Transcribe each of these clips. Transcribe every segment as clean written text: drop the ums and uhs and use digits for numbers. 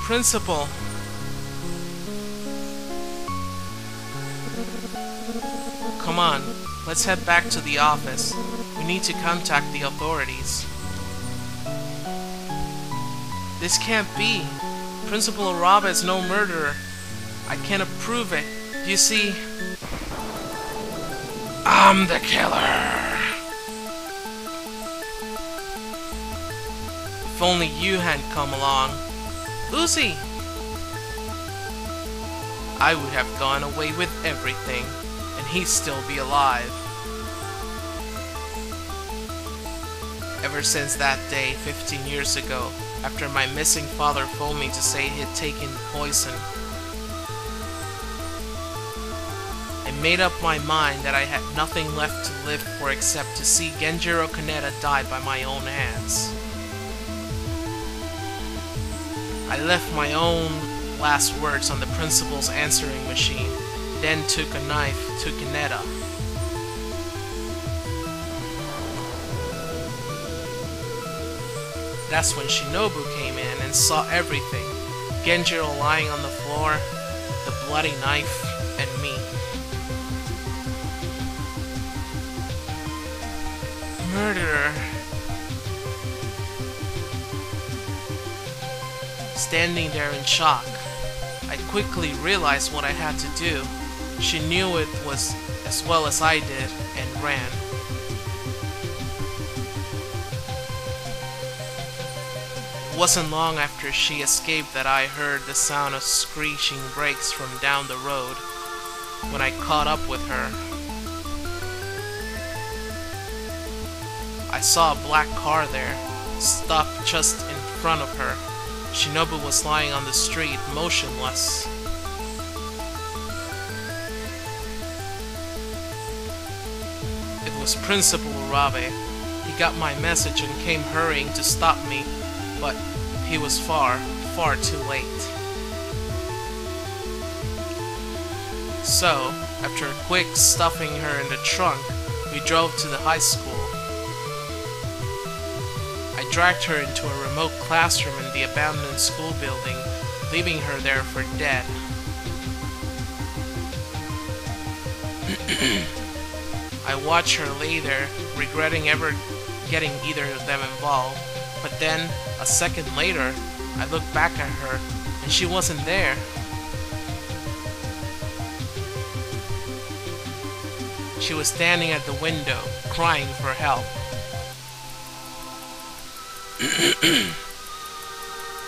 Principal. Come on, let's head back to the office. We need to contact the authorities. This can't be. Principal Arabe is no murderer. I can't approve it. You see, I'm the killer. If only you hadn't come along. Uzi! I would have gone away with everything, and he'd still be alive. Ever since that day 15 years ago, after my missing father phoned me to say he had taken poison, I made up my mind that I had nothing left to live for except to see Genjiro Kaneda die by my own hands. I left my own last words on the principal's answering machine, then took a knife to Kaneda. That's when Shinobu came in and saw everything. Genjiro lying on the floor, the bloody knife, and me. Murderer. Standing there in shock, I quickly realized what I had to do. She knew it was as well as I did and ran. It wasn't long after she escaped that I heard the sound of screeching brakes from down the road. When I caught up with her, I saw a black car there, stopped just in front of her. Shinobu was lying on the street, motionless. It was Principal Urabe. He got my message and came hurrying to stop me, but he was far, far too late. So, after a quick stuffing her in the trunk, we drove to the high school. I dragged her into a remote classroom in the abandoned school building, leaving her there for dead. I watched her lay there, regretting ever getting either of them involved, but then, a second later, I looked back at her, and she wasn't there. She was standing at the window, crying for help.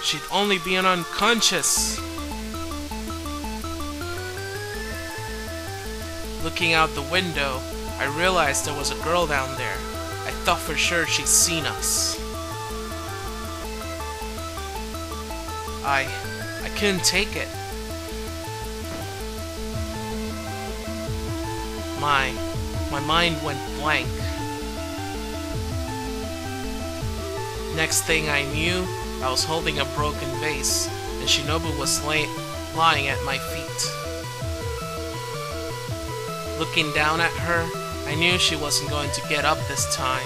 She'd only been unconscious. Looking out the window, I realized there was a girl down there. I thought for sure she'd seen us. I couldn't take it. My mind went blank. Next thing I knew, I was holding a broken vase, and Shinobu was lying at my feet. Looking down at her, I knew she wasn't going to get up this time.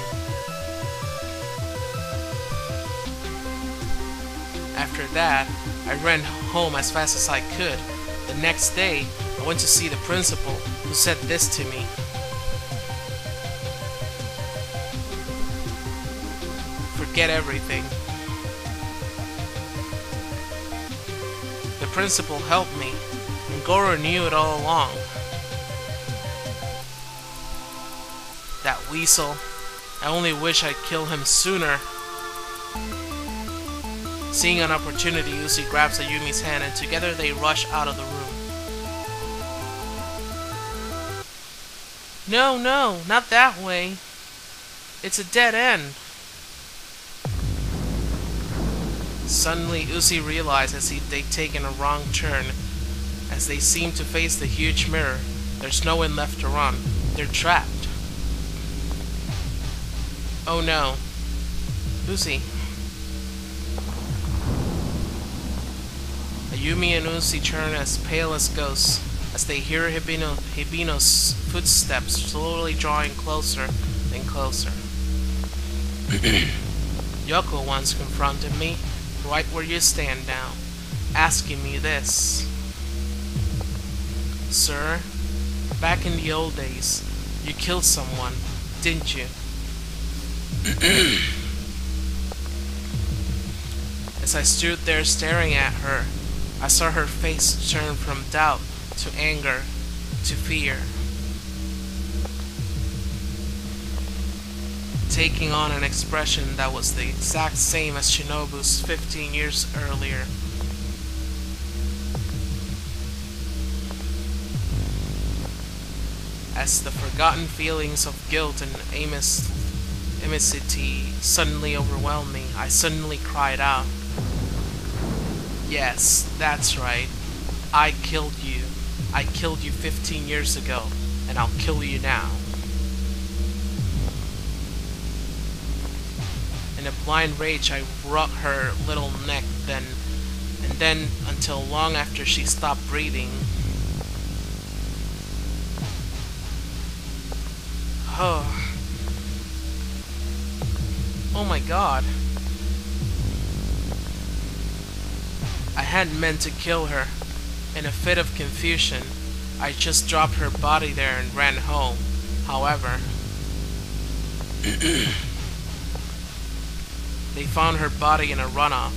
After that, I ran home as fast as I could. The next day, I went to see the principal, who said this to me. Forget everything. The principal helped me, and Goro knew it all along. That weasel. I only wish I'd killed him sooner. Seeing an opportunity, Uzi grabs Ayumi's hand and together they rush out of the room. No, not that way. It's a dead end. Suddenly, Uzi realizes they'd taken a wrong turn. As they seem to face the huge mirror, there's no one left to run. They're trapped. Oh no. Uzi. Ayumi and Uzi turn as pale as ghosts as they hear Hibino's footsteps slowly drawing closer and closer. Yoko once confronted me, right where you stand now. asking me this. Sir, back in the old days, you killed someone, didn't you? As I stood there staring at her, I saw her face turn from doubt to anger to fear, taking on an expression that was the exact same as Shinobu's 15 years earlier. As the forgotten feelings of guilt and amicity suddenly overwhelmed me, I suddenly cried out, "Yes, that's right. I killed you. I killed you 15 years ago, and I'll kill you now." In a blind rage, I wrung her little neck and then until long after she stopped breathing. Oh my god. I hadn't meant to kill her. In a fit of confusion, I just dropped her body there and ran home. However, they found her body in a runoff,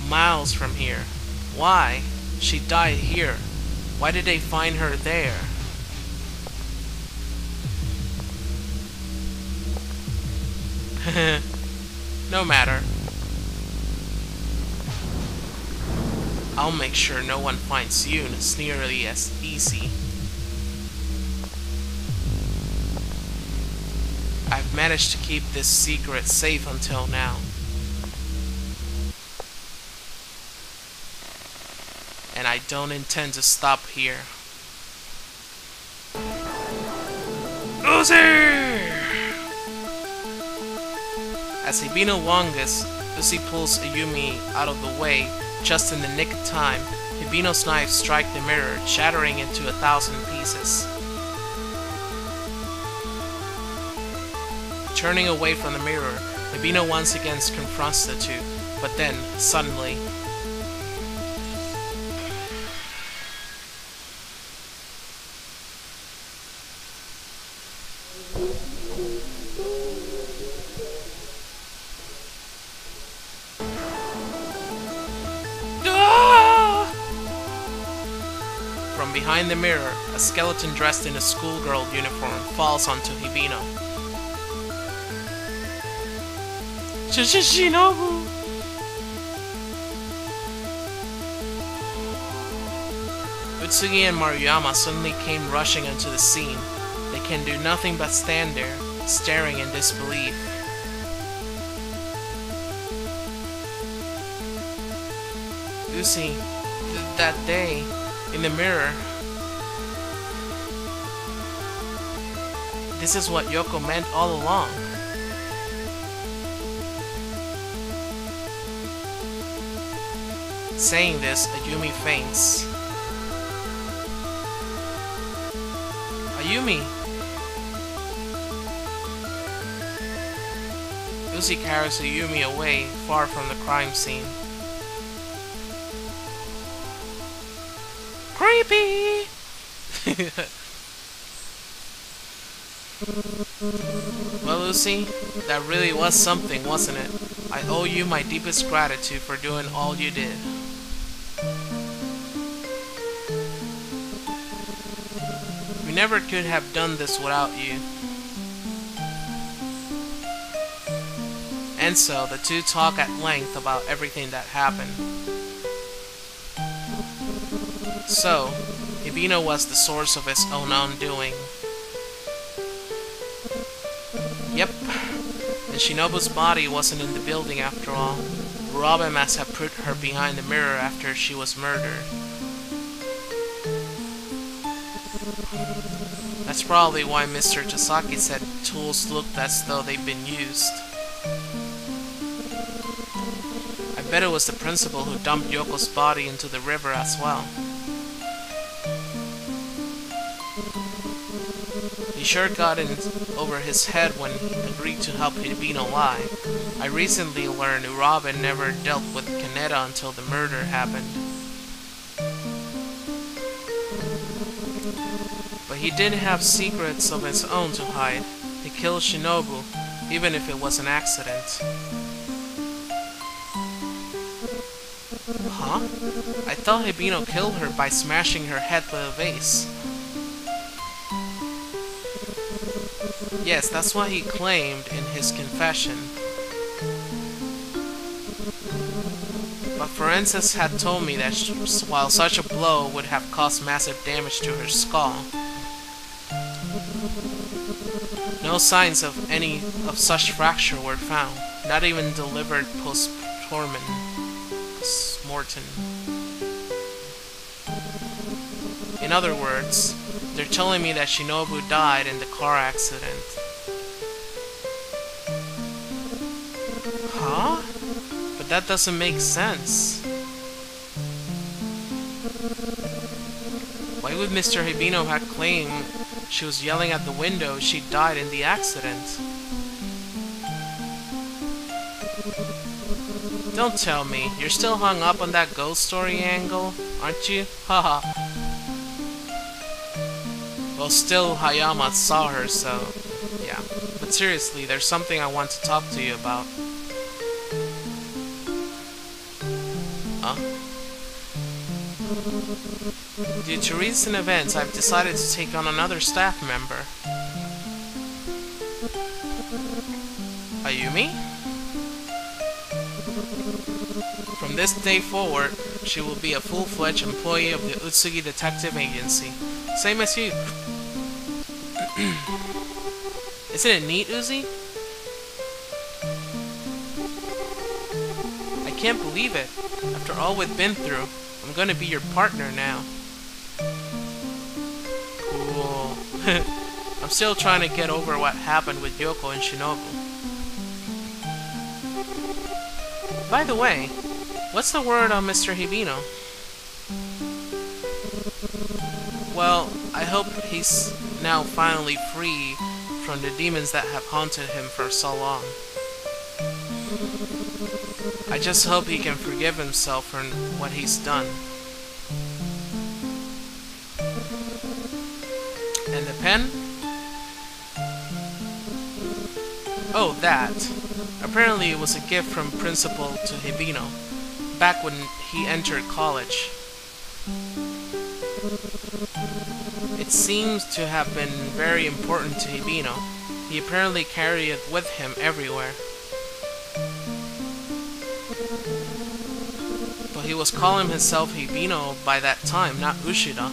miles from here. Why? She died here. Why did they find her there? No matter. I'll make sure no one finds you as nearly as easy. I've managed to keep this secret safe until now. And I don't intend to stop here. Uzi! As Hibino longes, Uzi pulls Ayumi out of the way. Just in the nick of time, Hibino's knife strikes the mirror, shattering into 1,000 pieces. Turning away from the mirror, Hibino once again confronts the two, but then, suddenly, from behind the mirror, a skeleton dressed in a schoolgirl uniform falls onto Hibino. Shinobu! Utsugi and Maruyama suddenly came rushing into the scene. They can do nothing but stand there, staring in disbelief. Uzi, that day, in the mirror, this is what Yoko meant all along. Saying this, Ayumi faints. Ayumi! Uzi carries Ayumi away, far from the crime scene. Creepy! Well, Lucy, that really was something, wasn't it? I owe you my deepest gratitude for doing all you did. We never could have done this without you. And so, the two talk at length about everything that happened. So, Hibino was the source of his own undoing. Yep, and Shinobu's body wasn't in the building after all. Robin must have put her behind the mirror after she was murdered. That's probably why Mr. Tasaki said tools looked as though they'd been used. I bet it was the principal who dumped Yoko's body into the river as well. He sure got in over his head when he agreed to help Hibino lie. I recently learned Robin never dealt with Kaneda until the murder happened. But he did have secrets of his own to hide. He killed Shinobu, even if it was an accident. Huh? I thought Hibino killed her by smashing her head with a vase. Yes, that's what he claimed in his confession. But forensics had told me that while such a blow would have caused massive damage to her skull, no signs of any of such fracture were found, not even delivered post-mortem. In other words, they're telling me that Shinobu died in the car accident. Huh? But that doesn't make sense. Why would Mr. Hibino have claimed she was yelling at the window she died in the accident? Don't tell me, you're still hung up on that ghost story angle, aren't you? Haha. Well, still Hayama saw her, so yeah. But seriously, there's something I want to talk to you about. Huh? Due to recent events, I've decided to take on another staff member. Ayumi? From this day forward, she will be a full-fledged employee of the Utsugi Detective Agency. Same as you. Isn't it neat, Uzi? I can't believe it. After all we've been through, I'm gonna be your partner now. Cool. I'm still trying to get over what happened with Yoko and Shinobu. By the way, what's the word on Mr. Hibino? Well, I hope he's now finally free from the demons that have haunted him for so long. I just hope he can forgive himself for what he's done. And the pen? Oh, that. Apparently it was a gift from Principal to Hibino, back when he entered college. It seems to have been very important to Hibino. He apparently carried it with him everywhere. But he was calling himself Hibino by that time, not Ushida.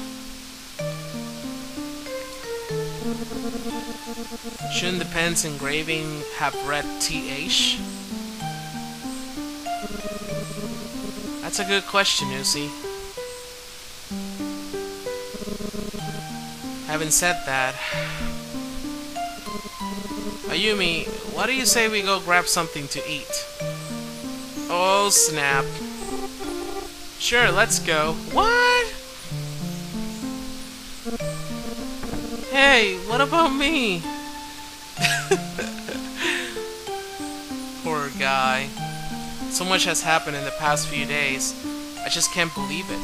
Shouldn't the pen's engraving have read TH? That's a good question, Uzi. Having said that, Ayumi, why do you say we go grab something to eat? Oh snap. Sure, let's go. What? Hey, what about me? Poor guy. So much has happened in the past few days. I just can't believe it.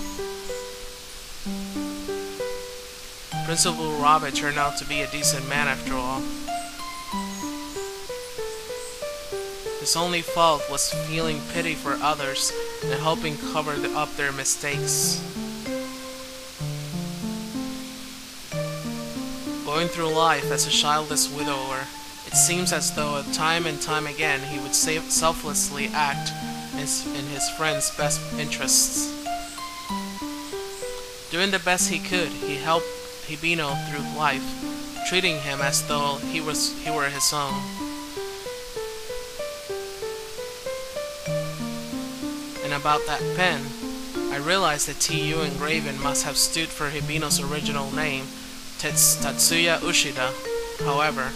Principal Urabe turned out to be a decent man after all. His only fault was feeling pity for others and helping cover up their mistakes. Going through life as a childless widower, it seems as though time and time again he would selflessly act in his friend's best interests. Doing the best he could, he helped Hibino through life, treating him as though he were his own. And about that pen, I realized the TU engraving must have stood for Hibino's original name, Tatsuya Ushida. However,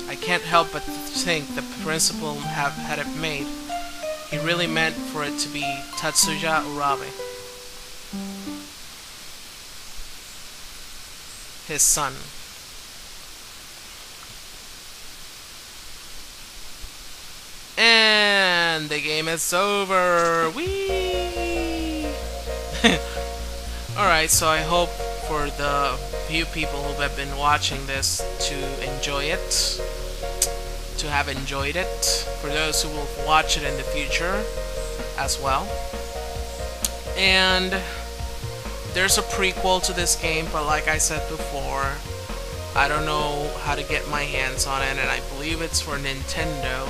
I can't help but think the principal had it made. He really meant for it to be Tatsuya Urabe, his son. And the game is over. Whee! Alright, so I hope for the few people who have been watching this to enjoy it, to have enjoyed it, for those who will watch it in the future as well. And there's a prequel to this game, but like I said before, I don't know how to get my hands on it, and I believe it's for Nintendo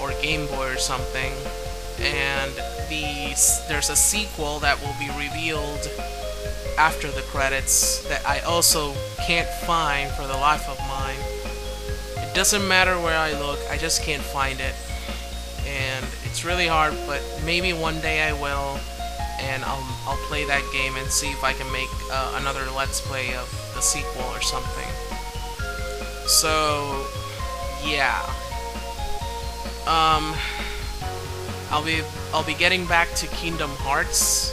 or Game Boy or something. And there's a sequel that will be revealed after the credits that I also can't find for the life of mine. It doesn't matter where I look, I just can't find it. And it's really hard, but maybe one day I will, and I'll play that game and see if I can make another Let's Play of the sequel or something. So, yeah. I'll be getting back to Kingdom Hearts.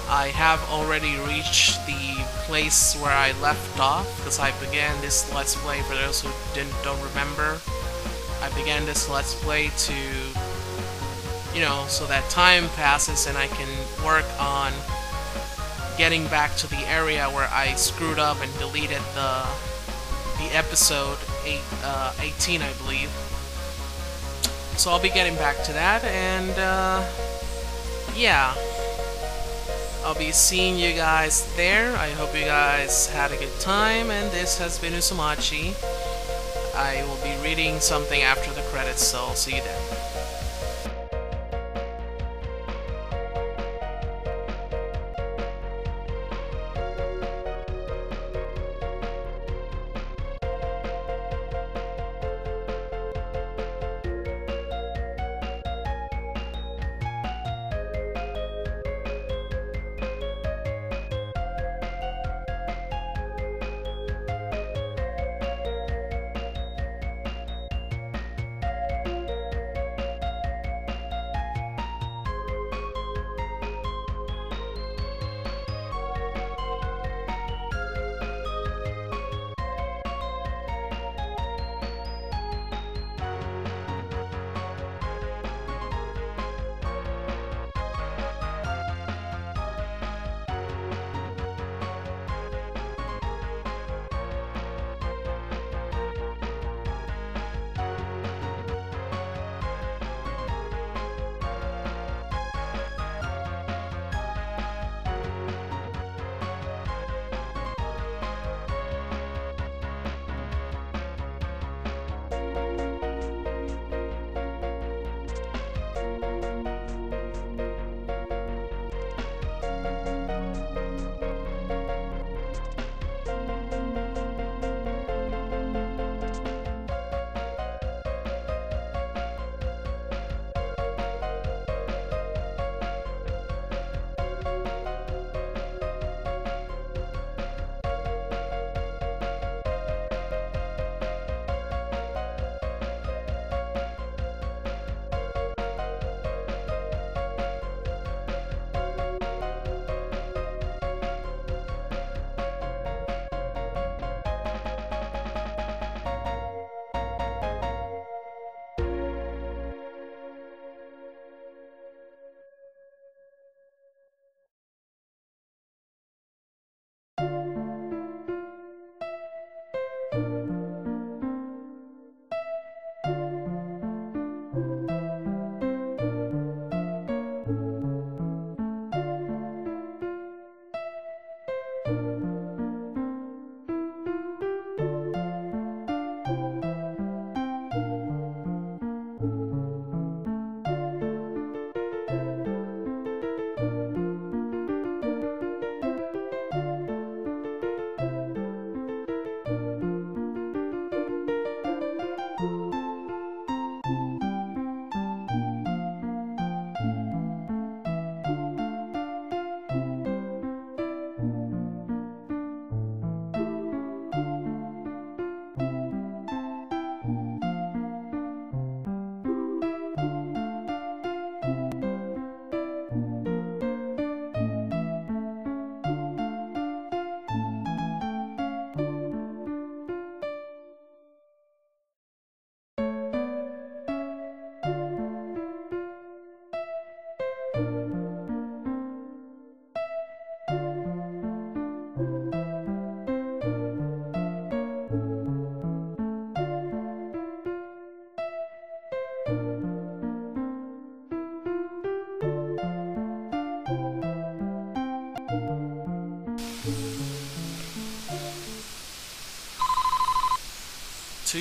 I have already reached the place where I left off, because I began this Let's Play, for those who don't remember. I began this Let's Play to, you know, so that time passes and I can work on getting back to the area where I screwed up and deleted the episode 18, I believe. So I'll be getting back to that, and yeah, I'll be seeing you guys there. I hope you guys had a good time, and this has been Usumachi. I will be reading something after the credits, so I'll see you then.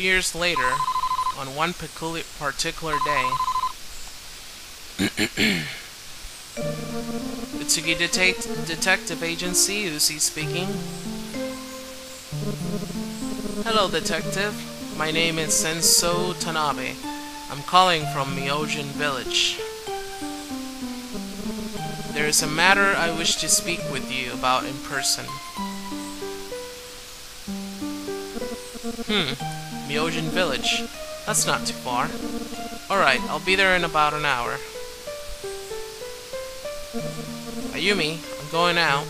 years later, on one particular day, Utsugi Detective Agency, Uzi speaking. Hello, Detective. My name is Senso Tanabe. I'm calling from Myojin Village. There is a matter I wish to speak with you about in person. Myojin Village. That's not too far. Alright, I'll be there in about an hour. Ayumi, I'm going out.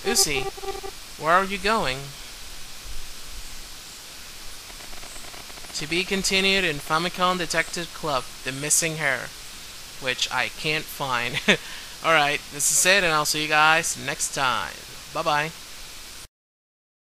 Uzi, where are you going? To be continued in Famicom Detective Club, The Missing Hair, which I can't find. Alright, this is it, and I'll see you guys next time. Bye-bye.